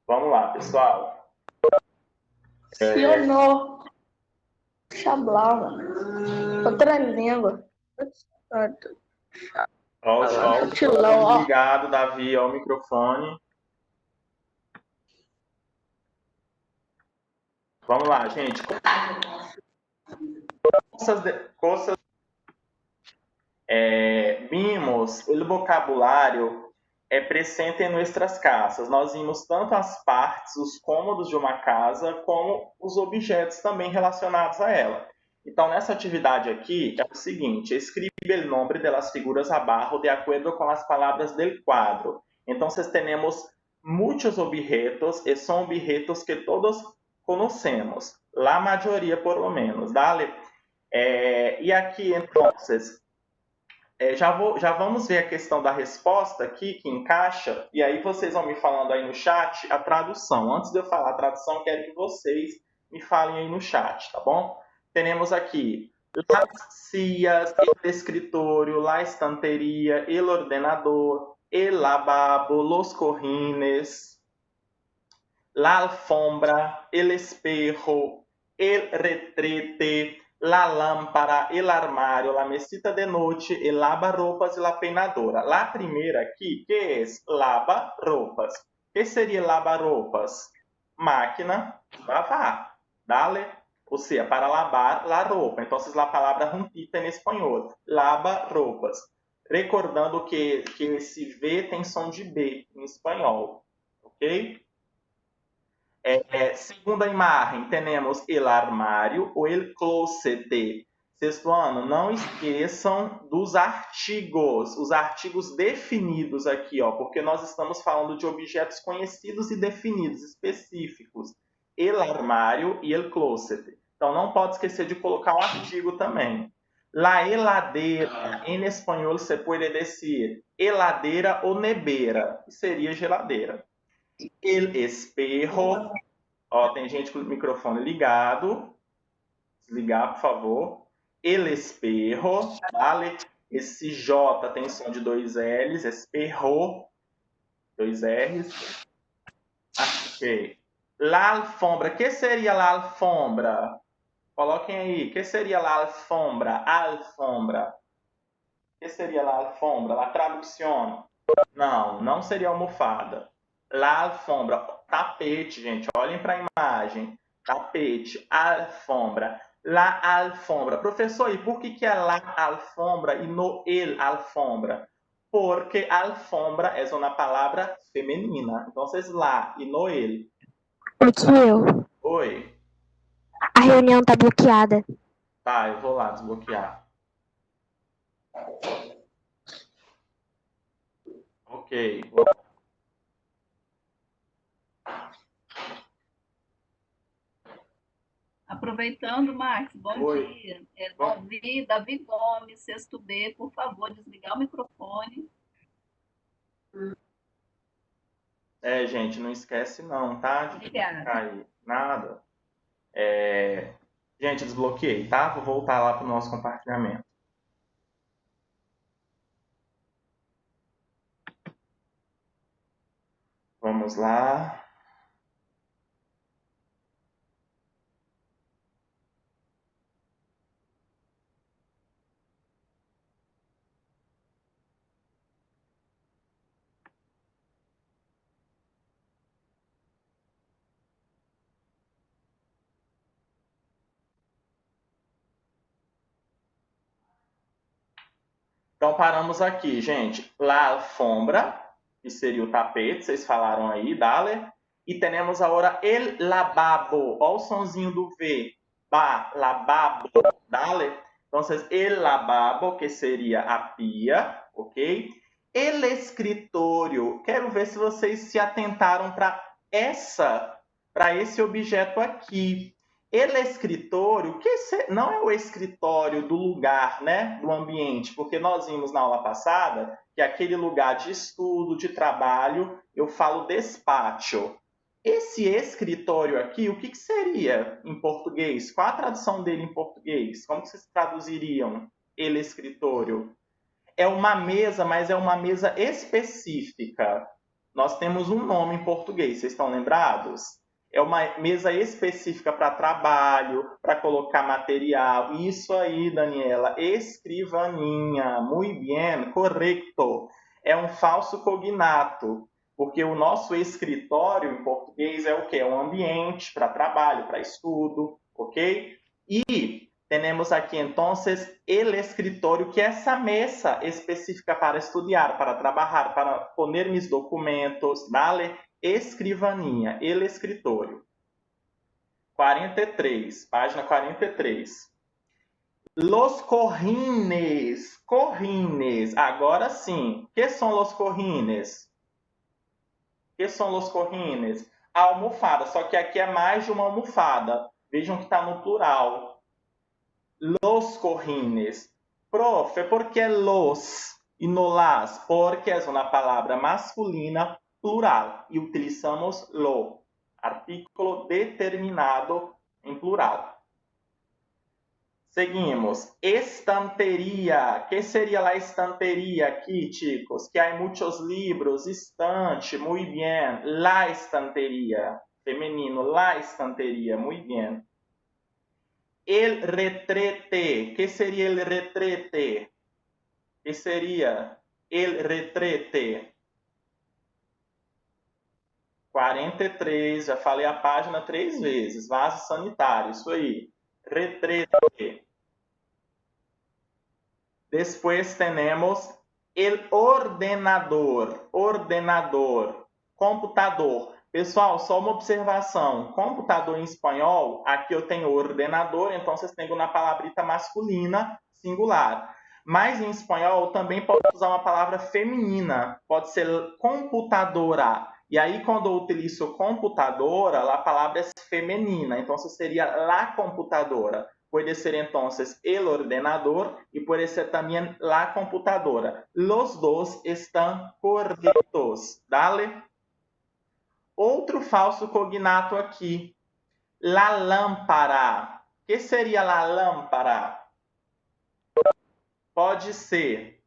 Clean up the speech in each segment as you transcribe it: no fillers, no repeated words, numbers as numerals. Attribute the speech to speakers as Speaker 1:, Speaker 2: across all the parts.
Speaker 1: Vamos lá, pessoal.
Speaker 2: Sionô. Xablava. Outra língua.
Speaker 1: Ó, o
Speaker 2: Tilão,
Speaker 1: microfone
Speaker 2: ó.
Speaker 1: ligado, Davi, ó, o microfone. Vamos lá, gente. Cosas vimos o vocabulário presente em nossas casas. Nós vimos tanto as partes, os cômodos de uma casa, como os objetos também relacionados a ela. Então, nessa atividade aqui, é o seguinte: escreve o nome das figuras abaixo de acordo com as palavras do quadro. Então, temos muitos objetos e são objetos que todos conhecemos, a maioria por lo menos, dale? E aqui, então, já vamos ver a questão da resposta aqui, que encaixa, e aí vocês vão me falando aí no chat a tradução. Antes de eu falar a tradução, quero que vocês me falem aí no chat, tá bom? Temos aqui las sillas, el escritório, la estanteria, el ordenador, el lavabo, los cojines, la alfombra, el espejo, el retrete, la lámpara, el armário, la mesita de noite, el lava-roupas e la peinadora. La primeira aqui, que é lava-roupas. O que seria lava-roupas? Máquina lavar. Dale? Ou seja, para lavar la roupa. Então, a palavra juntita em espanhol. Lava-roupas. Recordando que esse V tem som de B em espanhol. Ok? Segunda imagem, temos el armário ou el closet. Sexto ano, não esqueçam dos artigos, os artigos definidos aqui, ó, porque nós estamos falando de objetos conhecidos e definidos, específicos. El armário e el closet. Então, não pode esquecer de colocar um artigo também. La heladeira, em espanhol, se pode dizer heladeira ou nebeira, que seria geladeira. El espejo. Ó, tem gente com o microfone ligado. Desligar, por favor. El espejo. Vale? Esse J tem som de dois L's. Espejo. Dois R's. Ok. La alfombra. O que seria la alfombra? Coloquem aí. O que seria la alfombra? Alfombra. O que seria la alfombra? La tradução. Não, não seria almofada. La alfombra, tapete, gente, olhem para a imagem. Tapete, alfombra. La alfombra. Professor, e por que é la alfombra e no el alfombra? Porque alfombra é uma palavra feminina. Então, lá e no el.
Speaker 3: Aqui eu.
Speaker 1: Oi.
Speaker 3: A reunião tá bloqueada.
Speaker 1: Tá, eu vou lá desbloquear. Ok.
Speaker 4: Aproveitando, Max, bom
Speaker 1: Oi.
Speaker 4: dia. Davi Gomes, sexto B, por favor, desligar o microfone.
Speaker 1: Gente, não esquece não, tá?
Speaker 4: Obrigada.
Speaker 1: Cair. Nada. Gente, desbloqueei, tá? Vou voltar lá para o nosso compartilhamento. Vamos lá. Então, paramos aqui, gente. La alfombra, que seria o tapete, vocês falaram aí, dale. E temos agora el lavabo. Olha o sonzinho do V. Ba, lavabo, dale. Então, el lavabo, que seria a pia, ok? El escritório. Quero ver se vocês se atentaram para esse objeto aqui. Ele escritório, não é o escritório do lugar, né, do ambiente, porque nós vimos na aula passada que aquele lugar de estudo, de trabalho, eu falo despacho. Esse escritório aqui, o que seria em português? Qual a tradução dele em português? Como vocês traduziriam ele escritório? É uma mesa, mas é uma mesa específica. nós temos um nome em português, vocês estão lembrados? É uma mesa específica para trabalho, para colocar material. Isso aí, Daniela, escrivaninha. Muy bien, correcto. É um falso cognato, porque o nosso escritório em português é o quê? É um ambiente para trabalho, para estudo, ok? E temos aqui, então, el escritório, que é essa mesa específica para estudar, para trabalhar, para poner mis documentos, ¿vale? Escrivaninha, el escritório. 43, página 43. Los cojines, cojines. Agora sim, que são los cojines? Que são los cojines? A almofada, só que aqui é mais de uma almofada. Vejam que está no plural. Los cojines. Profe, por que los e no las? Porque é uma palavra masculina plural e utilizamos lo, artículo determinado em plural. Seguimos. Estanteria. Que seria a estanteria aqui, chicos? Que há muitos livros. Estante. Muy bien. La estanteria. Feminino. La estanteria. Muy bien. El retrete. Que seria el retrete? Que seria el retrete? 43, já falei a página 3 vezes. Vaso sanitário, isso aí. Retrete. Depois temos el ordenador. Ordenador. Computador. Pessoal, só uma observação. Computador em espanhol, aqui eu tenho ordenador, então vocês têm na palabrita masculina, singular. Mas em espanhol também pode usar uma palavra feminina. Pode ser computadora. E aí, quando eu utilizo computadora, a palavra é feminina. Então, seria la computadora. Pode ser, então, el ordenador e pode ser também la computadora. Los dos estão corretos. Dale. Outro falso cognato aqui. La lámpara. O que seria la lámpara? Pode ser,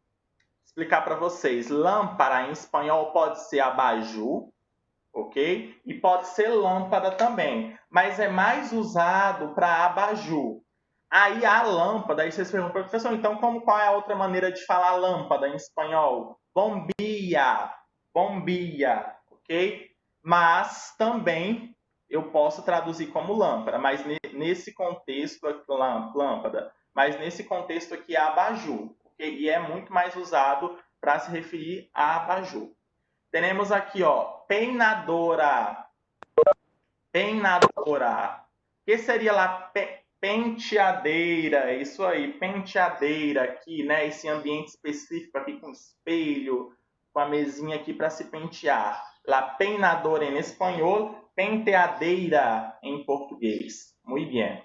Speaker 1: explicar para vocês, lâmpada em espanhol pode ser abajur, ok? E pode ser lâmpada também, mas é mais usado para abajur. Aí a lâmpada, aí vocês perguntam, professor, então qual é a outra maneira de falar lâmpada em espanhol? Bombilla, bombilla, ok? Mas também eu posso traduzir como lâmpada, mas nesse contexto, lâmpada, mas nesse contexto aqui é abajur, ok? E é muito mais usado para se referir a abajur. Temos aqui, ó, peinadora. Peinadora. O que seria lá? Penteadeira. Isso aí, penteadeira aqui, né? Esse ambiente específico aqui com espelho, com a mesinha aqui para se pentear. La peinadora em espanhol, penteadeira em português. Muito bem.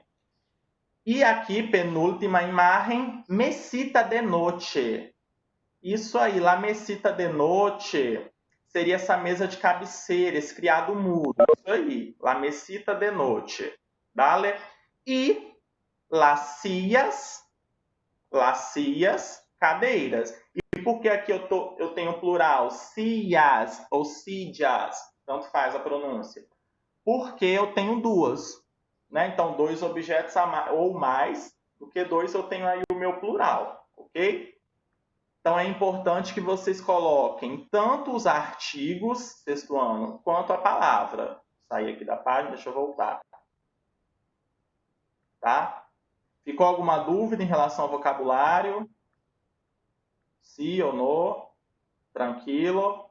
Speaker 1: E aqui, penúltima imagem, mesita de noche. Isso aí, la mesita de noche seria essa mesa de cabeceira, esse criado mudo. Isso aí, la mesita de noche. Dale? E las sillas, cadeiras. E por que aqui eu tenho plural? Sillas ou sillas, tanto faz a pronúncia. Porque eu tenho duas. Né? Então, dois objetos ou mais do que dois, eu tenho aí o meu plural, ok? Então, é importante que vocês coloquem tanto os artigos, sexto ano, quanto a palavra. Sair aqui da página, deixa eu voltar. Tá? Ficou alguma dúvida em relação ao vocabulário? Sim ou não? Tranquilo?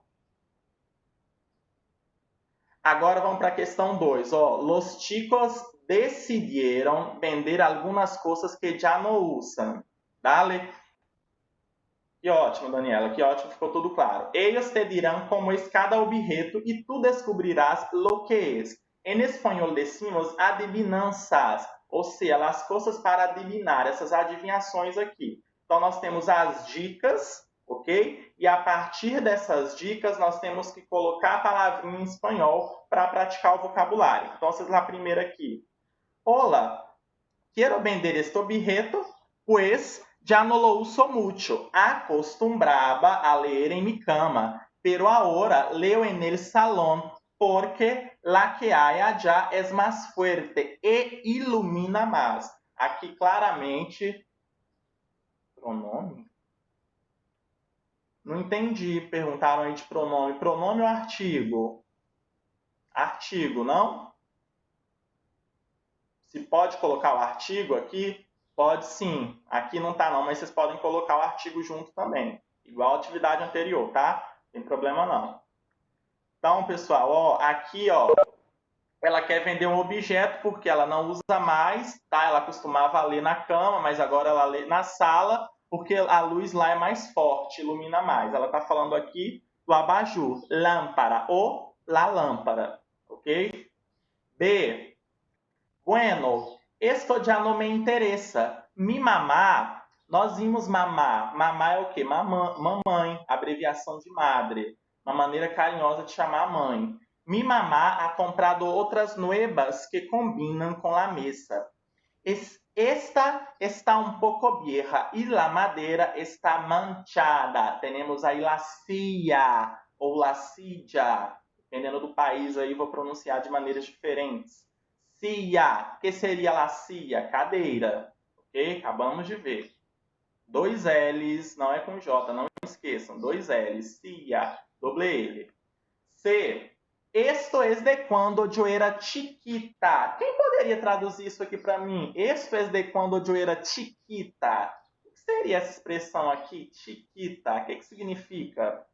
Speaker 1: Agora vamos para a questão 2. Los chicos decidieron vender algumas coisas que já não usam. Dale? Que ótimo, Daniela. Que ótimo, ficou tudo claro. Ellos te dirán como es cada objeto y tú descubrirás lo que es. En español decimos adivinanças, ou seja, as coisas para adivinhar, essas adivinhações aqui. Então, nós temos as dicas, ok? E a partir dessas dicas, nós temos que colocar a palavrinha em espanhol para praticar o vocabulário. Então, a primeira aqui. Hola, quiero vender este objeto, pues ya no lo uso mucho. Acostumbraba a leer en mi cama. pero ahora leo en el salón porque la que hay allá es más fuerte e ilumina más. Aqui claramente, pronome? Não entendi, perguntaram aí de pronome. Pronome ou artigo? Artigo, não? Se pode colocar o artigo aqui? Pode sim. Aqui não tá não, mas vocês podem colocar o artigo junto também. Igual a atividade anterior, tá? Não tem problema não. Então, pessoal, ó, aqui, ó, ela quer vender um objeto porque ela não usa mais, tá? Ela costumava ler na cama, mas agora ela lê na sala porque a luz lá é mais forte, ilumina mais. Ela está falando aqui do abajur, lâmpada ou la lâmpada, ok? B. Bueno, esto ya no me interessa. Mi mamá, nós vimos mamá. Mamá é o quê? Mamãe, abreviação de madre. Uma maneira carinhosa de chamar a mãe. Mi mamá ha comprado outras nuevas que combinam com la mesa. Esta está un poco vieja y la madera está manchada. Tenemos aí la silla ou la silla. Dependendo do país aí, vou pronunciar de maneiras diferentes. Silla. O que seria la silla? Cadeira. Ok? Acabamos de ver. 2 L's, não é com J, não esqueçam. 2 L's. Silla. Doble L. C. Esto es de cuando yo era chiquita. Quem poderia traduzir isso aqui para mim? Esto es de cuando yo era chiquita. O que seria essa expressão aqui? Chiquita. O que significa?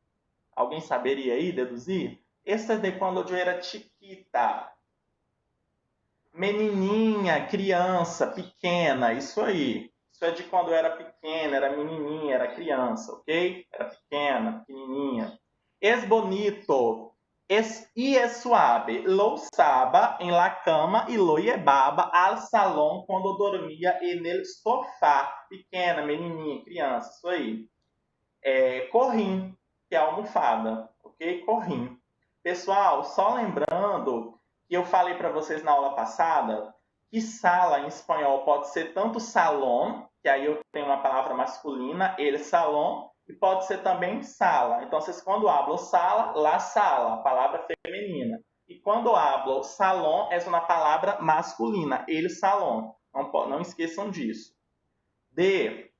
Speaker 1: Alguém saberia aí deduzir? Esto es de cuando yo era chiquita. Menininha, criança, pequena, isso aí. Isso é de quando eu era pequena, era menininha, era criança, ok? Era pequena, pequenininha. Es bonito. Y es suave. Lo usaba en la cama y lo llevaba al salón quando dormia en el sofá. Pequena, menininha, criança, isso aí. Corrim, que é almofada, ok? Corrim. Pessoal, só lembrando que eu falei para vocês na aula passada que sala em espanhol pode ser tanto salão, que aí eu tenho uma palavra masculina, el salón, e pode ser também sala. Então, vocês quando hablam sala, la sala, a palavra feminina. E quando hablam salão, é uma palavra masculina, el salón. Não esqueçam disso. D.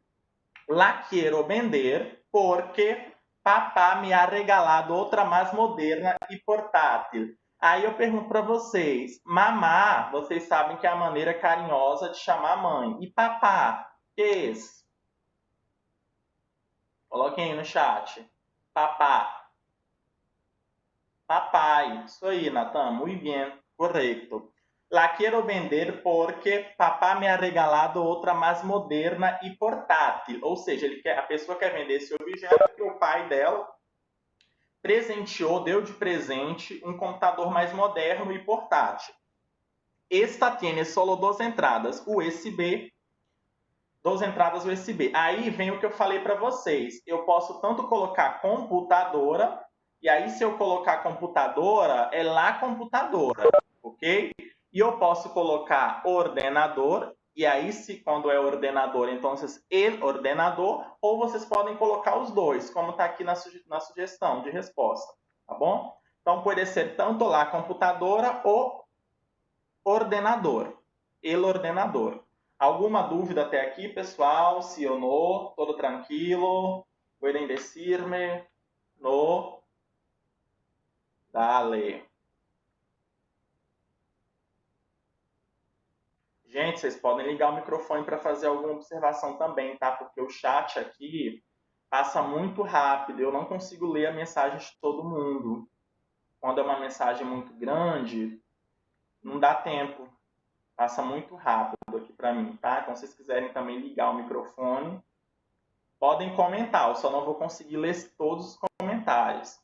Speaker 1: La quiero vender porque papá me ha regalado outra mais moderna e portátil. Aí eu pergunto para vocês, mamá, vocês sabem que é a maneira carinhosa de chamar a mãe. E papá, que é esse? Coloquem aí no chat. Papá. Papai. Isso aí, Natan. Muy bien. Correcto. La quiero vender porque papá me ha regalado outra mais moderna e portátil. Ou seja, a pessoa quer vender esse objeto porque o pai dela presenteou, deu de presente um computador mais moderno e portátil. Esta tiene solo 2 entradas USB. 2 entradas USB. Aí vem o que eu falei para vocês. Eu posso tanto colocar computadora, e aí se eu colocar computadora, é lá computadora, ok? E eu posso colocar ordenador, e aí se quando é ordenador, então el ordenador, ou vocês podem colocar os dois, como está aqui na sugestão de resposta, tá bom? Então pode ser tanto lá computadora ou ordenador, el ordenador. Alguma dúvida até aqui, pessoal? Sim ou não? Todo tranquilo? Pueden decirme? No? Dale. Gente, vocês podem ligar o microfone para fazer alguma observação também, tá? Porque o chat aqui passa muito rápido. Eu não consigo ler a mensagem de todo mundo. Quando é uma mensagem muito grande, não dá tempo. Passa muito rápido aqui para mim, tá? Então, se vocês quiserem também ligar o microfone, podem comentar. Eu só não vou conseguir ler todos os comentários.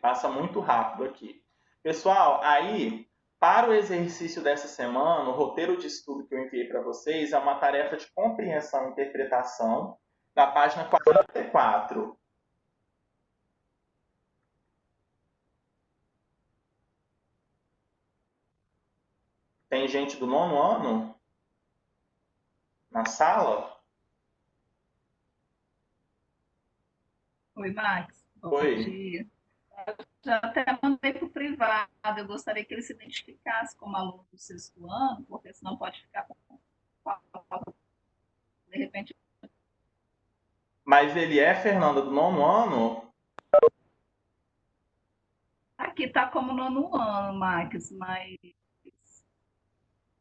Speaker 1: Passa muito rápido aqui. Pessoal, aí, para o exercício dessa semana, o roteiro de estudo que eu enviei para vocês é uma tarefa de compreensão e interpretação da página 44. Tem gente do 9º ano na sala?
Speaker 4: Oi, Max. Bom
Speaker 1: Oi.
Speaker 4: dia. Já até mandei para o privado. Eu gostaria que ele se identificasse como aluno do sexto ano, porque senão pode ficar com de repente.
Speaker 1: Mas ele é, Fernanda, do nono ano?
Speaker 4: Aqui está como nono ano, Max,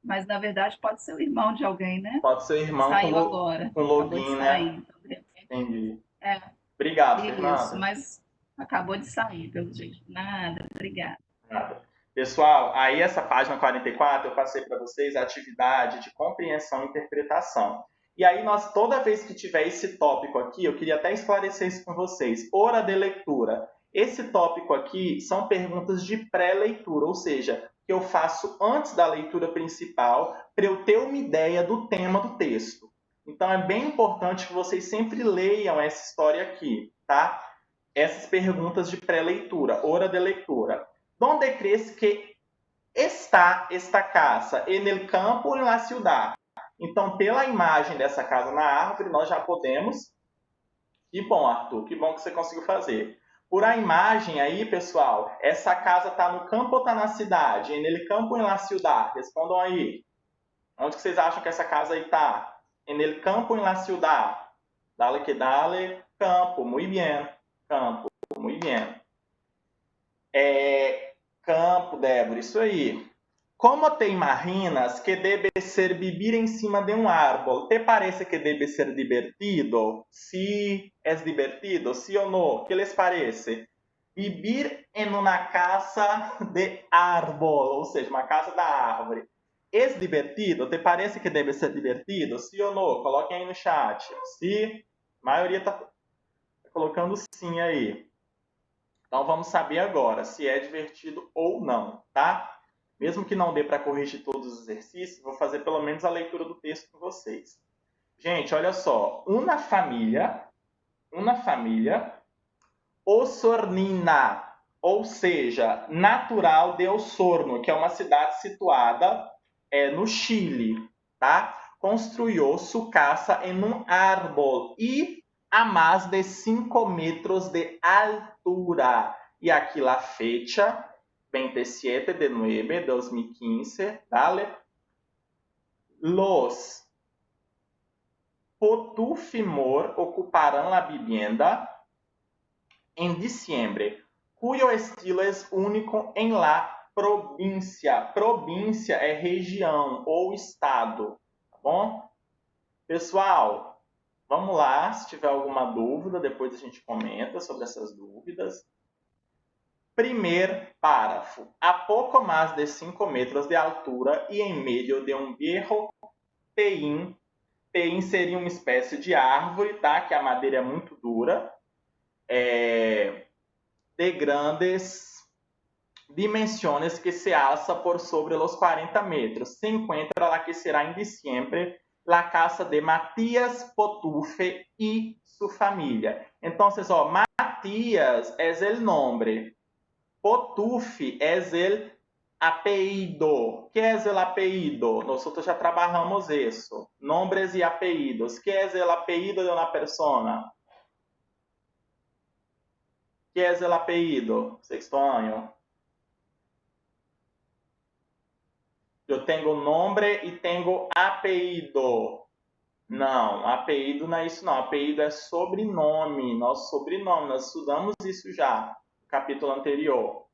Speaker 4: mas na verdade pode ser o irmão de alguém, né?
Speaker 1: Pode ser
Speaker 4: Ele
Speaker 1: irmão com,
Speaker 4: saiu agora,
Speaker 1: com
Speaker 4: acabou de
Speaker 1: login, né?
Speaker 4: sair, então de repente.
Speaker 1: Entendi.
Speaker 4: É,
Speaker 1: Obrigado,
Speaker 4: isso,
Speaker 1: Fernanda.
Speaker 4: mas acabou de sair, pelo jeito. Nada, obrigada.
Speaker 1: Nada. Pessoal, aí essa página 44 eu passei para vocês a atividade de compreensão e interpretação. E aí nós, toda vez que tiver esse tópico aqui, eu queria até esclarecer isso com vocês. Hora de leitura. Esse tópico aqui são perguntas de pré-leitura, ou seja, que eu faço antes da leitura principal para eu ter uma ideia do tema do texto. Então é bem importante que vocês sempre leiam essa história aqui, tá? Essas perguntas de pré-leitura, hora de leitura. ¿Dónde crees que está esta casa? En el campo ou en la ciudad? Então, pela imagem dessa casa na árvore, nós já podemos... Que bom, Arthur, que bom que você conseguiu fazer. Por a imagem aí, pessoal, essa casa está no campo ou está na cidade? En el campo ou en la ciudad? Respondam aí. Onde que vocês acham que essa casa aí está? En el campo ou en la ciudad? Dale que dale, campo, muy bien. Campo, muy bien. Campo, Débora, isso aí. Como te imaginas que debe ser vivir em cima de um árbol? ¿Te parece que debe ser divertido? Sí, es divertido, sí o no? ¿Qué les parece? Vivir em uma casa de árbol, ou seja, uma casa da árvore. Es divertido? ¿Te parece que debe ser divertido? Sí ou no? Coloquem aí no chat. Sí, a maioria está colocando sim aí. Então vamos saber agora se é divertido ou não, tá? Mesmo que não dê para corrigir todos os exercícios, vou fazer pelo menos a leitura do texto com vocês. Gente, olha só. Uma família, Osornina, ou seja, natural de Osorno, que é uma cidade situada no Chile, tá? Construiu sua casa em um árbol e a mais de 5 metros de altura. E aqui a fecha, 27 de 9 de 2015, ¿vale? Los Potufimor ocuparão a vivienda em diciembre, cuyo estilo é único em la província. Província é região ou estado, tá bom? Pessoal, vamos lá, se tiver alguma dúvida, depois a gente comenta sobre essas dúvidas. Primeiro párrafo. A pouco mais de 5 metros de altura e em meio de um viejo peim. Peim seria uma espécie de árvore, tá? Que a madeira é muito dura. De grandes dimensiones que se alza por sobre los 40 metros. Se encuentra la que será en diciembre la casa de Matías Potufe y su familia. Entonces, Matías es el nombre, Potufe es el apellido. ¿Qué es el apellido? Nosotros ya trabajamos eso. Nombres y apellidos. ¿Qué es el apellido de una persona? ¿Qué es el apellido? Sexto año. Eu tenho nome e tenho apelido. Não, apelido não é isso não. Apelido é sobrenome. Nosso sobrenome, nós estudamos isso já no capítulo anterior.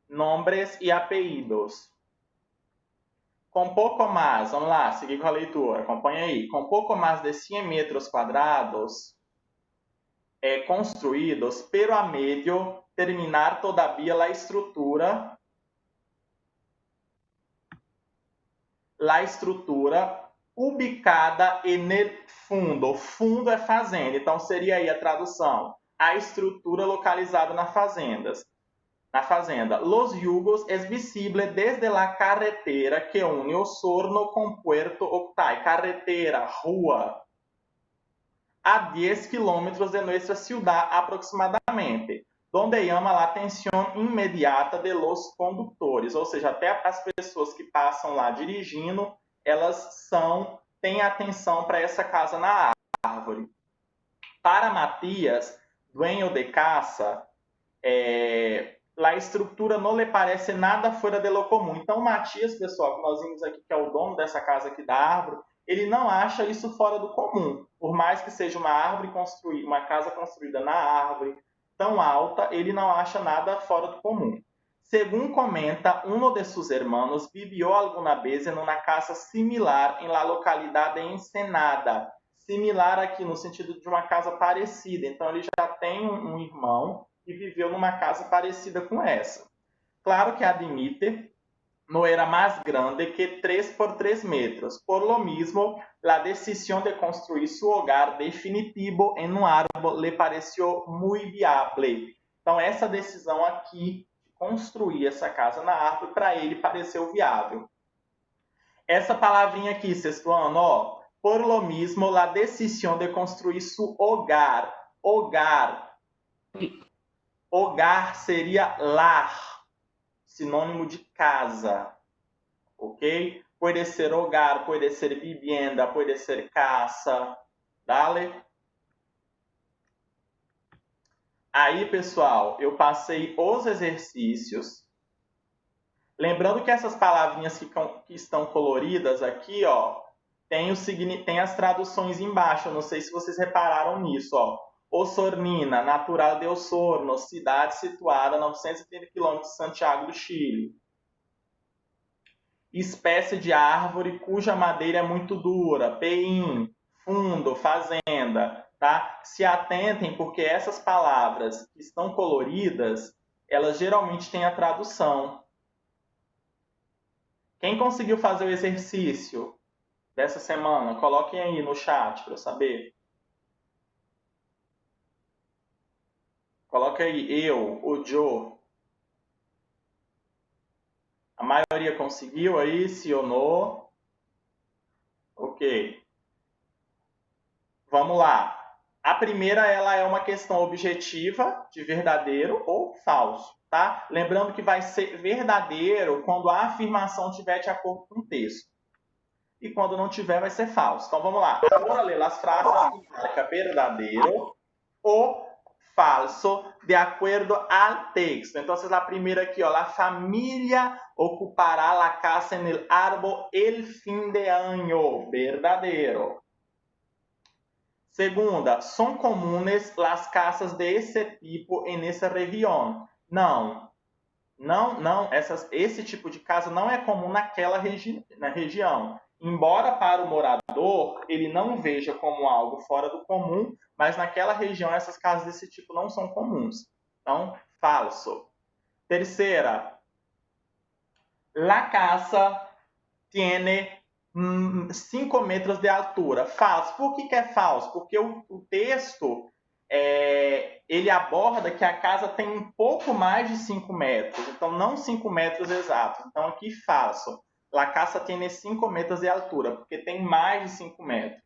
Speaker 1: Nombres e apelidos. Com pouco mais, vamos lá, seguir com a leitura, acompanha aí. Com pouco mais de 100 metros quadrados construídos, pero a medio terminar todavía la estrutura ubicada en el fundo. Fundo é fazenda, então seria aí a tradução. A estrutura localizada na fazenda. Los Yugos es visible desde la carretera que une Osorno com Puerto Octay. Carretera, rua. A 10 quilômetros de nossa ciudad aproximadamente, donde llama a atenção imediata de los condutores, ou seja, até as pessoas que passam lá dirigindo, elas têm atenção para essa casa na árvore. Para Matias, dueño de casa, a estrutura não lhe parece nada fora de lo comum. Então, o Matias, pessoal, que nós vimos aqui, que é o dono dessa casa aqui da árvore, ele não acha isso fora do comum. Por mais que seja uma árvore construída, uma casa construída na árvore, tão alta, ele não acha nada fora do comum. Según comenta, uno de sus hermanos vivió alguna vez en una casa similar en la localidad de Ensenada. Similar aqui no sentido de uma casa parecida. Então, ele já tem um irmão que viveu numa casa parecida com essa. Claro que admite, no era mais grande que 3 por 3 metros. Por lo mismo, la decisión de construir su hogar definitivo en un árbol le pareció muy viable. Então, essa decisão aqui construir essa casa na árvore, para ele pareceu viável. Essa palavrinha aqui, sexto ano, ó, por lo mismo, la decisión de construir su hogar. Hogar. Hogar seria lar, sinônimo de casa, ok? Pode ser hogar, pode ser vivienda, pode ser casa. Dale? Aí, pessoal, eu passei os exercícios. Lembrando que essas palavrinhas que estão coloridas aqui, ó, tem as traduções embaixo. Eu não sei se vocês repararam nisso, ó. Osornina, natural de Osorno, cidade situada a 930 km de Santiago do Chile. Espécie de árvore cuja madeira é muito dura. Peim, fundo, fazenda. Tá? Se atentem, porque essas palavras que estão coloridas, elas geralmente têm a tradução. Quem conseguiu fazer o exercício dessa semana? Coloquem aí no chat para eu saber. Coloque aí, eu, o Joe. A maioria conseguiu aí, sim ou não? Ok. Vamos lá. A primeira, ela é uma questão objetiva de verdadeiro ou falso, tá? Lembrando que vai ser verdadeiro quando a afirmação estiver de acordo com o texto. E quando não tiver, vai ser falso. Então, vamos lá. Agora, ler as frases que marca verdadeiro ou falso de acordo ao texto. Então, essa é a primeira aqui, ó. La familia ocupará la casa en el árbol el fin de año. Verdadeiro. Segunda, son comunes las casas de ese tipo en esa región. Não, esse tipo de casa não é comum naquela região. Embora para o morador ele não veja como algo fora do comum, mas naquela região essas casas desse tipo não são comuns. Então, falso. Terceira, la casa tiene 5 metros de altura. Falso. Por que é falso? Porque o texto ele aborda que a casa tem um pouco mais de 5 metros. Então, não 5 metros exatos. Então, aqui falso. La casa tiene 5 metros de altura, porque tem mais de 5 metros.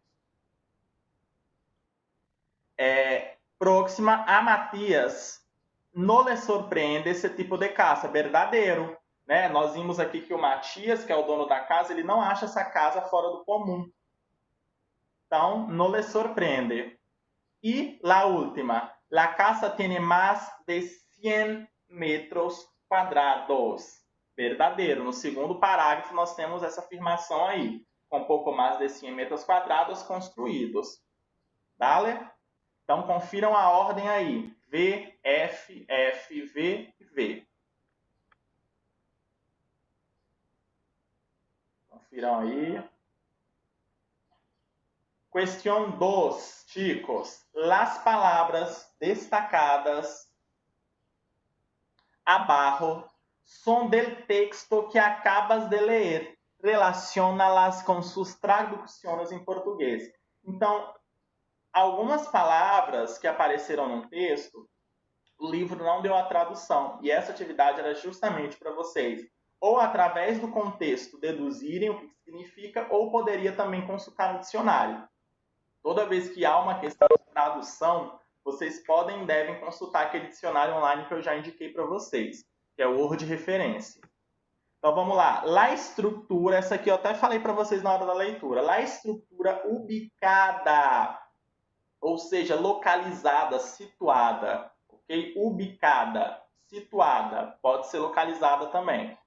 Speaker 1: Próxima, a Matias não lhe surpreende esse tipo de casa. Verdadeiro. Né? Nós vimos aqui que o Matias, que é o dono da casa, ele não acha essa casa fora do comum. Então, não lhe surpreende. E a última. La casa tiene más de 100 metros quadrados. Verdadeiro. No segundo parágrafo, nós temos essa afirmação aí. Com pouco mais de 100 metros quadrados construídos. Dale? Então, confiram a ordem aí. V, F, F, V e V. Confiram aí. Questão 2, chicos. Las palavras destacadas abaixo são del texto que acabas de ler. Relaciona-las com suas traduções em português. Então, algumas palavras que apareceram no texto, o livro não deu a tradução. E essa atividade era justamente para vocês, ou através do contexto, deduzirem o que significa, ou poderia também consultar no dicionário. Toda vez que há uma questão de tradução, vocês podem e devem consultar aquele dicionário online que eu já indiquei para vocês, que é o Word de referência. Então, vamos lá. La estrutura, essa aqui eu até falei para vocês na hora da leitura. La estrutura ubicada. ou seja, localizada, situada, ok? Ubicada, situada, pode ser localizada também.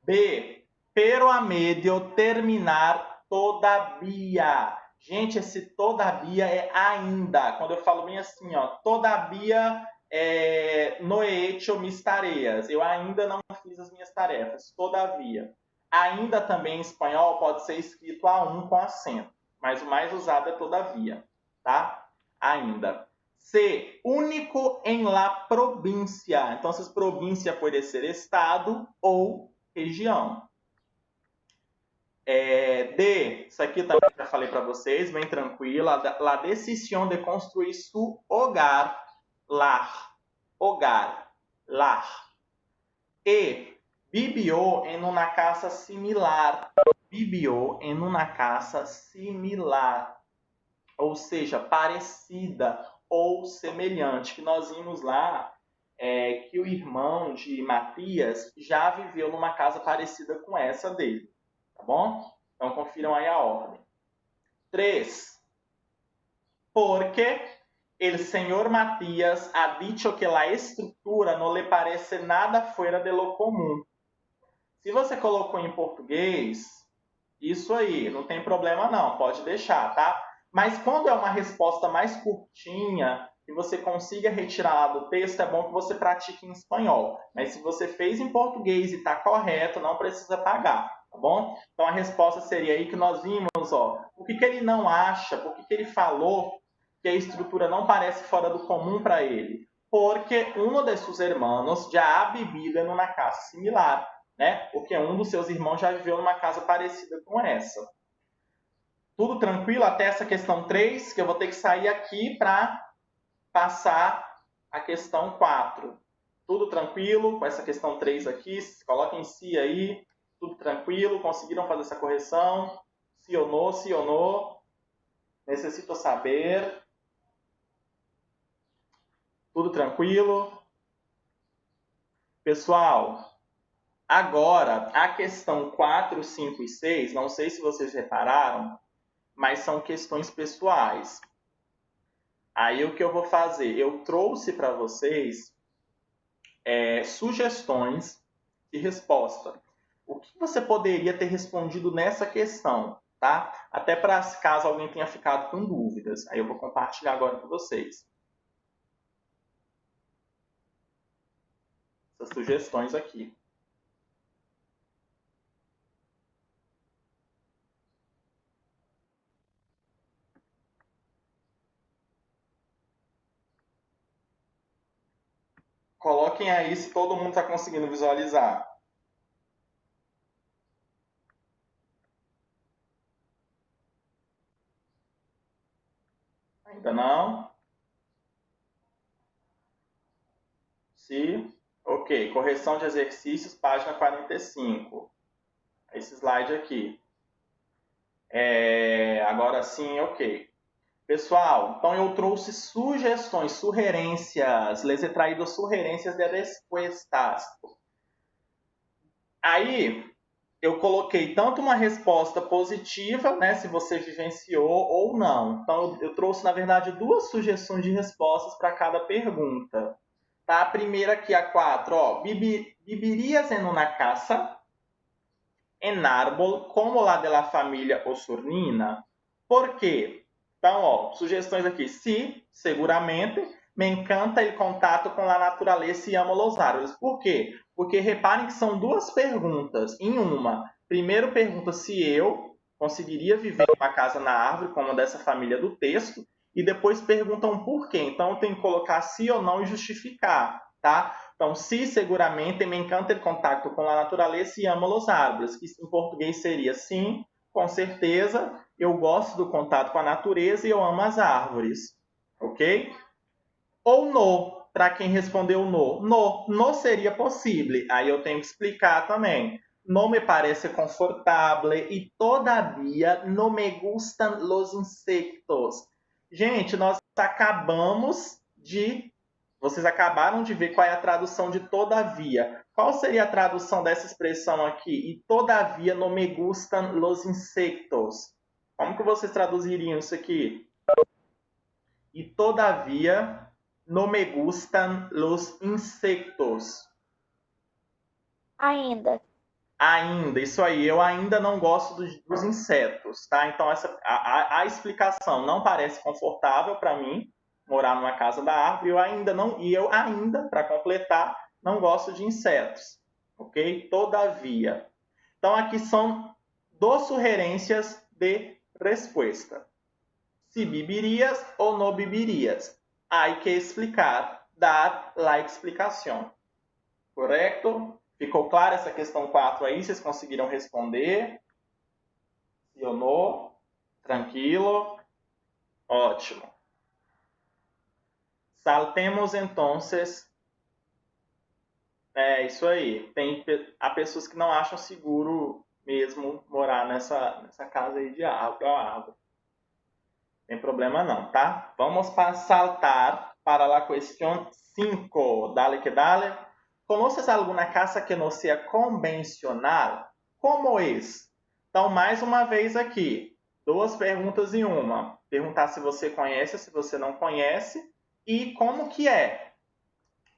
Speaker 1: B, pero a medio terminar todavia. Gente, esse todavia é ainda. Quando eu falo bem assim, ó, todavia no he hecho mis tareas. Eu ainda não fiz as minhas tarefas. Todavia. Ainda também em espanhol pode ser escrito A1 com acento, mas o mais usado é todavia, tá? Ainda. C, único em la província. Então, província pode ser estado ou região. D, isso aqui também já falei para vocês, bem tranquilo. La decisión de construir su hogar, lar. Hogar, lar. E, vivió en una casa similar. Vivió en una casa similar. Ou seja, parecida ou semelhante. Que nós vimos lá que o irmão de Matias já viveu numa casa parecida com essa dele. Tá bom? Então, confiram aí a ordem. 3. Porque el señor Matías ha dicho que la estrutura no le parece nada fuera de lo común. Se você colocou em português, isso aí, não tem problema não, pode deixar, tá? Mas quando é uma resposta mais curtinha, que você consiga retirar do texto, é bom que você pratique em espanhol. Mas se você fez em português e está correto, não precisa pagar, tá bom? Então a resposta seria aí que nós vimos, ó, o que ele não acha, por que ele falou que a estrutura não parece fora do comum para ele? Porque um de seus irmãos já ha vivido em uma casa similar, né? Porque um dos seus irmãos já viveu numa casa parecida com essa. Tudo tranquilo até essa questão 3, que eu vou ter que sair aqui para passar a questão 4. Tudo tranquilo com essa questão 3 aqui? Coloquem em si aí. Tudo tranquilo? Conseguiram fazer essa correção? Sim ou não? Sim ou não? Necessito saber. Tudo tranquilo? Pessoal, agora a questão 4, 5 e 6, não sei se vocês repararam, mas são questões pessoais. Aí o que eu vou fazer? Eu trouxe para vocês sugestões de resposta. O que você poderia ter respondido nessa questão, tá? Até para caso alguém tenha ficado com dúvidas. Aí eu vou compartilhar agora com vocês. Essas sugestões aqui. Coloquem aí se todo mundo está conseguindo visualizar. Ainda não? Sim. Ok. Correção de exercícios, página 45. Esse slide aqui. Agora sim, ok. Pessoal, então eu trouxe sugestões, sugerências. Les he traído sugerências de respuestas. Aí, eu coloquei tanto uma resposta positiva, né, se você vivenciou ou não. Então, eu trouxe, na verdade, 2 sugestões de respostas para cada pergunta. Tá? A primeira aqui, a 4, ó. Vivirías en una casa, en árbol, como la de la familia Osurnina? Por quê? Então, ó, sugestões aqui. Sí, seguramente. Me encanta o contato com a natureza e amo os árvores. Por quê? Porque reparem que são 2 perguntas em uma. Primeiro pergunta se eu conseguiria viver em uma casa na árvore, como a dessa família do texto, e depois perguntam por quê. Então, eu tenho que colocar sim ou não e justificar, tá? Então, sí, seguramente, me encanta o contato com a natureza e amo os árvores, que em português seria sim, com certeza, eu gosto do contato com a natureza e eu amo as árvores, ok? Ou no, para quem respondeu no. No seria possível. Aí eu tenho que explicar também. No me parece confortável e todavia no me gustan los insectos. Gente, vocês acabaram de ver qual é a tradução de todavia. Qual seria a tradução dessa expressão aqui? E todavia no me gustan los insectos. Como que vocês traduziriam isso aqui? E todavía no me gustan los insectos.
Speaker 2: Ainda.
Speaker 1: Ainda, isso aí, eu ainda não gosto dos insetos, tá? Então a explicação não parece confortável para mim, morar numa casa da árvore, eu ainda, para completar, não gosto de insetos, ok? Todavia. Então aqui são 2 sugerências de resposta. Si vivirías ou no vivirías. Hay que explicar, dar la explicación. Correto? Ficou clara essa questão 4 aí? Vocês conseguiram responder? Sim ou não? Tranquilo? Ótimo. Saltemos, entonces. É, isso aí. Há pessoas que não acham seguro mesmo morar nessa casa aí de árvore. Não tem problema não, tá? Vamos saltar para a questão 5. Dale que dale. ¿Conoces alguna casa que não seja convencional? Como é? Então, mais uma vez aqui, 2 perguntas em uma. Perguntar se você conhece, se você não conhece e como que é.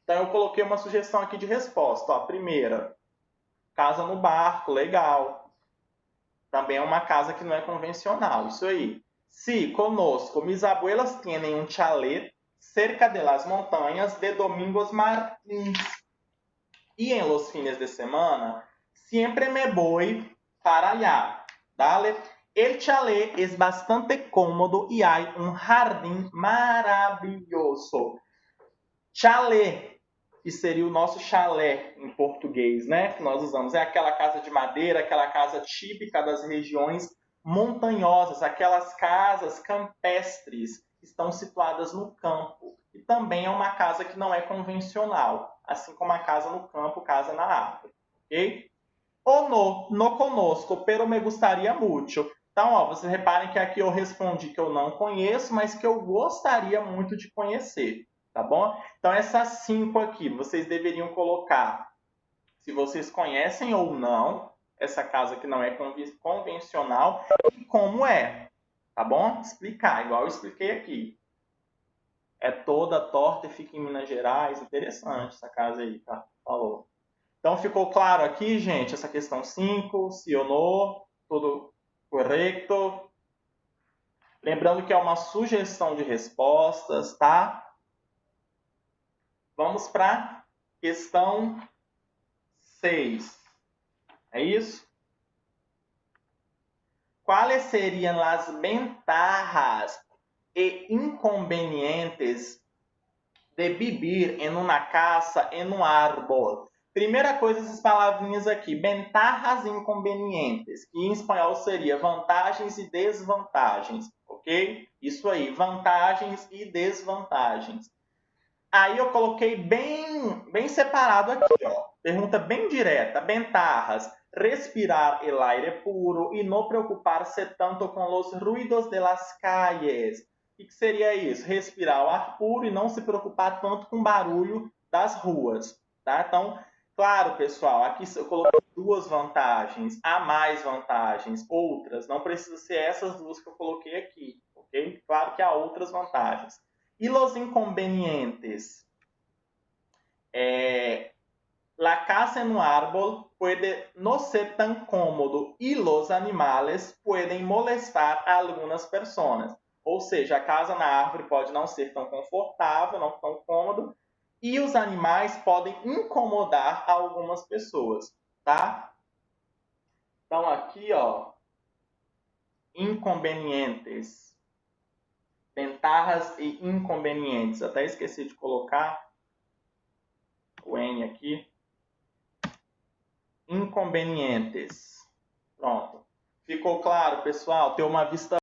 Speaker 1: Então, eu coloquei uma sugestão aqui de resposta. Ó, primeira, casa no barco, legal. Também é uma casa que não é convencional, isso aí. Sí, conosco, mis abuelas tienen un chalet cerca de las montañas de Domingos Martins. Y en los fines de semana, siempre me voy para allá. Dale. El chalet es bastante cómodo y hay un jardín maravilloso. Chalet, que seria o nosso chalé em português, né? Que nós usamos. É aquela casa de madeira, aquela casa típica das regiões montanhosas, aquelas casas campestres que estão situadas no campo. E também é uma casa que não é convencional, assim como a casa no campo, casa na árvore. Ok? Ou no conosco, pero me gustaria muito. Então, ó, vocês reparem que aqui eu respondi que eu não conheço, mas que eu gostaria muito de conhecer. Tá bom? Então, essas 5 aqui, vocês deveriam colocar se vocês conhecem ou não essa casa que não é convencional e como é. Tá bom? Explicar, igual eu expliquei aqui. É toda torta e fica em Minas Gerais. Interessante essa casa aí, tá? Falou. Então, ficou claro aqui, gente, essa questão 5, sim ou não, tudo correto. Lembrando que é uma sugestão de respostas, tá? Vamos para a questão 6. É isso? Quais seriam as ventajas e inconvenientes de vivir em uma casa, em um árbol? Primeira coisa, essas palavrinhas aqui, ventajas e inconvenientes, que em espanhol seria vantagens e desvantagens, ok? Isso aí, vantagens e desvantagens. Aí eu coloquei bem separado aqui, ó. Pergunta bem direta. Ventajas: respirar el aire puro e não preocupar-se tanto com os ruídos de las calles. O que seria isso? Respirar o ar puro e não se preocupar tanto com o barulho das ruas. Tá? Então, claro, pessoal, aqui eu coloquei 2 vantagens. Há mais vantagens, outras. Não precisa ser essas 2 que eu coloquei aqui. Ok? Claro que há outras vantagens. Y los inconvenientes. La casa en un árbol puede no ser tan cómodo y los animales pueden molestar a algunas personas. Ou seja, a casa na árvore pode não ser tão confortável, não tão cômodo, e os animais podem incomodar algumas pessoas, tá? Então aqui, ó, inconvenientes. Ventajas e inconvenientes. Até esqueci de colocar o N aqui. Inconvenientes. Pronto. Ficou claro, pessoal? Ter uma vista